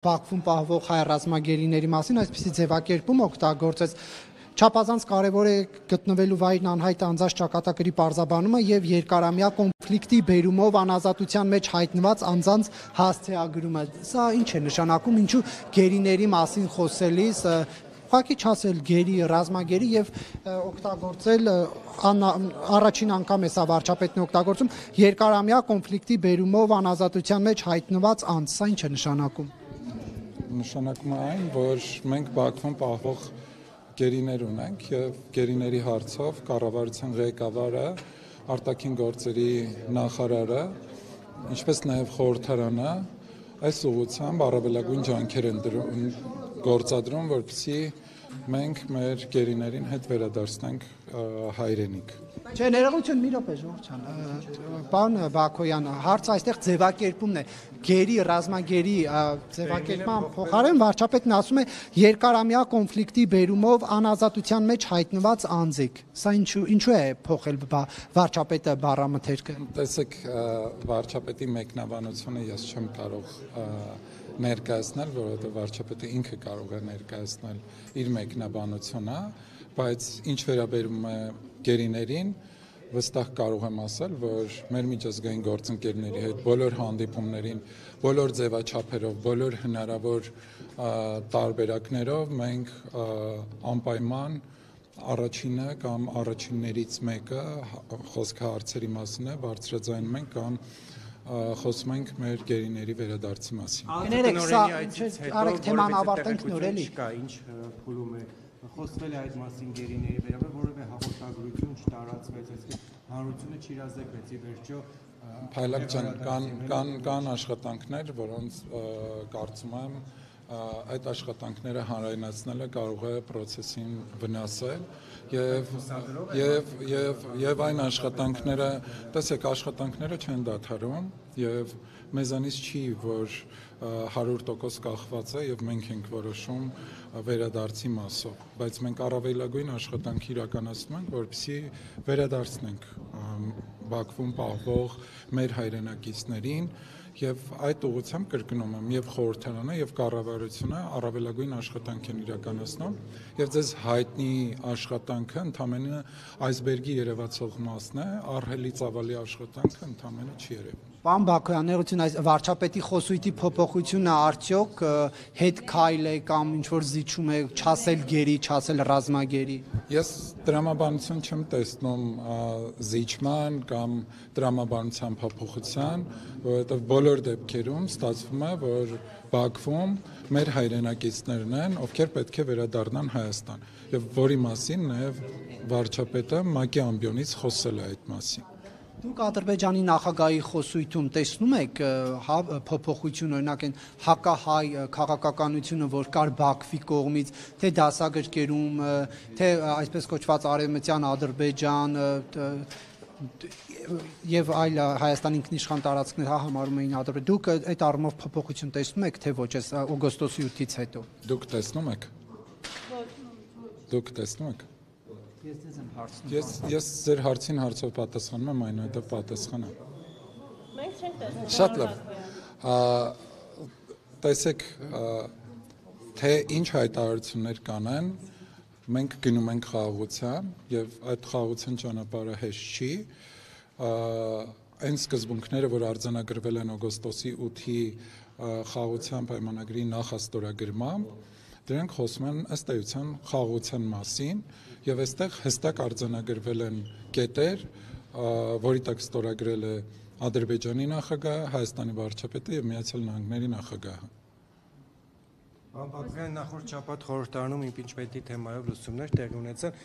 Բաքվում պահվող հայ ռազմագերիների մասին այսպիսի ձևակերպում օգտագործեց չափազանց կարևոր է գտնվելու վայրն անհայտ անձանց ճակատագրի պարզաբանումը եւ երկարամյա կոնֆլիկտի բերումով անազատության մեջ հայտնված անձանց հասցեագրումը։ Սա ինչ է նշանակում, ինչու գերիների մասին խոսելիս ուղղակի չասել գերի, ռազմագերի եւ օգտագործել առաջին անգամ է սա վարչապետն օգտագործում երկարամյա կոնֆլիկտի բերումով անազատության մեջ հայտնված անձ, սա ինչ է նշանակում։ Նշանակում է այն, որ մենք Բաքվում պահվող գերիներ ունենք եւ գերիների հարցով կառավարության ղեկավարը, արտաքին գործերի նախարարը, ինչպես նաեւ խորհրդարանը այս ուղղությամբ առավելագույն ջանքեր են գործադրում, որպեսզի մենք մեր գերիներին հետ վերադարձնենք հայրենիք։ Չէ, ներողություն, մի րոպե, Ժողովուրդ ջան, պարոն Բաքոյան, հարցը այստեղ ձևակերպումն է, գերի, ռազմագերի ձևակերպման փոխարեն վարչապետն ասում է երկարամյա կոնֆլիկտի բերումով անազատության մեջ հայտնված անձիկ։ Սա ինչու է փոխել վարչապետը բառամթերքը։ Տեսեք, վարչապետի մեկնաբանությունը ես չեմ կարող ներկայացնել, որովհետև վարչապետը ինքը կարող է ներկայացնել իր մեկնաբանությունը, բայց ինչ վերաբերում է գերիներին, վստահ կարող եմ ասել, որ մեր միջազգային գործընկերների հետ բոլոր հանդիպումներին, բոլոր ձևաչափերով, բոլոր հնարավոր տարբերակներով մենք անպայման առաջինը կամ առաջիններից մեկը խոսքը հարցերի մասին է, բարձրաձայնում ենք կամ խոսում ենք մեր գերիների վերադարձի մասին։ Կներեք, սա արեք թեման ավարտենք նոր էլի։ Ինչ փուլում է խոսվել է այդ մասին գերիների վերաբերյալ, որևէ հաղորդագրություն չտարածվեց, այսինքն հանրությունը չիրազեկվեց, ի վերջո Փայլակ ջան, կան աշխատանքներ, որոնց կարծում եմ այդ աշխատանքները հանրայնացնելը կարող է process-ին վնասել եւ այն աշխատանքները, տեսեք, աշխատանքները չեն դադարում եւ մեզանից չի, որ 100% կախված է եւ մենք ենք որոշում վերադարձի մասով, բայց մենք առավելագույն աշխատանք իրականացնում ենք, որպեսզի վերադարձնենք Բաքվում պահվող մեր հայրենակիցներին եւ այդ ուղղությամբ կրկնում եմ եւ խորհրդարանը եւ կառավարությունը առավելագույն աշխատանք են իրականացնում եւ ձեզ հայտնի աշխատանքը ընդամենը այսբերգի երևացող մասն է, ահռելի ծավալի աշխատանքը ընդամենը չի երևում։ Պարոն Բաքոյան, ներողություն, այս վարչապետի խոսույթի փոփոխությունը արդյոք հետ քայլ է կամ ինչ որ զիջում է չասել գերի, չասել ռազմագերի։ Ես դրամաբանություն չեմ տեսնում զիջման կամ դրամաբանության փոփոխության, որովհետև բոլոր դեպքերում ստացվում է, որ Բաքվում մեր հայրենակիցներն են, ովքեր պետք է վերադառնան Հայաստան, եւ որի մասին նաեւ վարչապետը ՄԱԿ-ի ամբիոնից խոսել է այդ մասին։ Դուք Ադրբեջանի նախագահի խոսույթում տեսնում եք փոփոխություն, օրինակ այն հակահայ քաղաքականությունը, որ կար Բաքվի կողմից, թե դասագրքերում, թե այսպես կոչված արևմտյան Ադրբեջան եւ այլ Հայաստանի ինքնիշխան տարածքներ համարում էին Ադրբեջան։ Դուք այդ առումով փոփոխություն տեսնում եք, թե ոչ, այս օգոստոսի 8-ից հետո։ Դուք տեսնում եք։ Դուք տեսնում եք։ Ես ձեզ եմ հարցնում։ Ես ձեր հարցին հարցով պատասխանում եմ, այնուհետև պատասխանեմ։ Մենք չենք տեսնում։ Շատ լավ։ Տեսեք, թե ինչ հայտարարություններ կանեն, մենք գնում ենք խաղաղության եւ այդ խաղաղության ճանապարհը հեշտ չի։ Այն սկզբունքները, որ արձանագրվել են օգոստոսի 8-ի խաղաղության պայմանագրի նախաստորագրմամբ, դրանք խոսում են ըստ էության խաղաղության մասին եւ այստեղ հստակ արձանագրվել են կետեր, որի տակ ստորագրել է Ադրբեջանի նախագահը, Հայաստանի վարչապետը եւ Միացյալ Նահանգների նախագահը։ Բաքվյան նախորդ շաբաթ խորհրդարանում իմպիչմենտի թեմայով լսումներ տեղի ունեցան։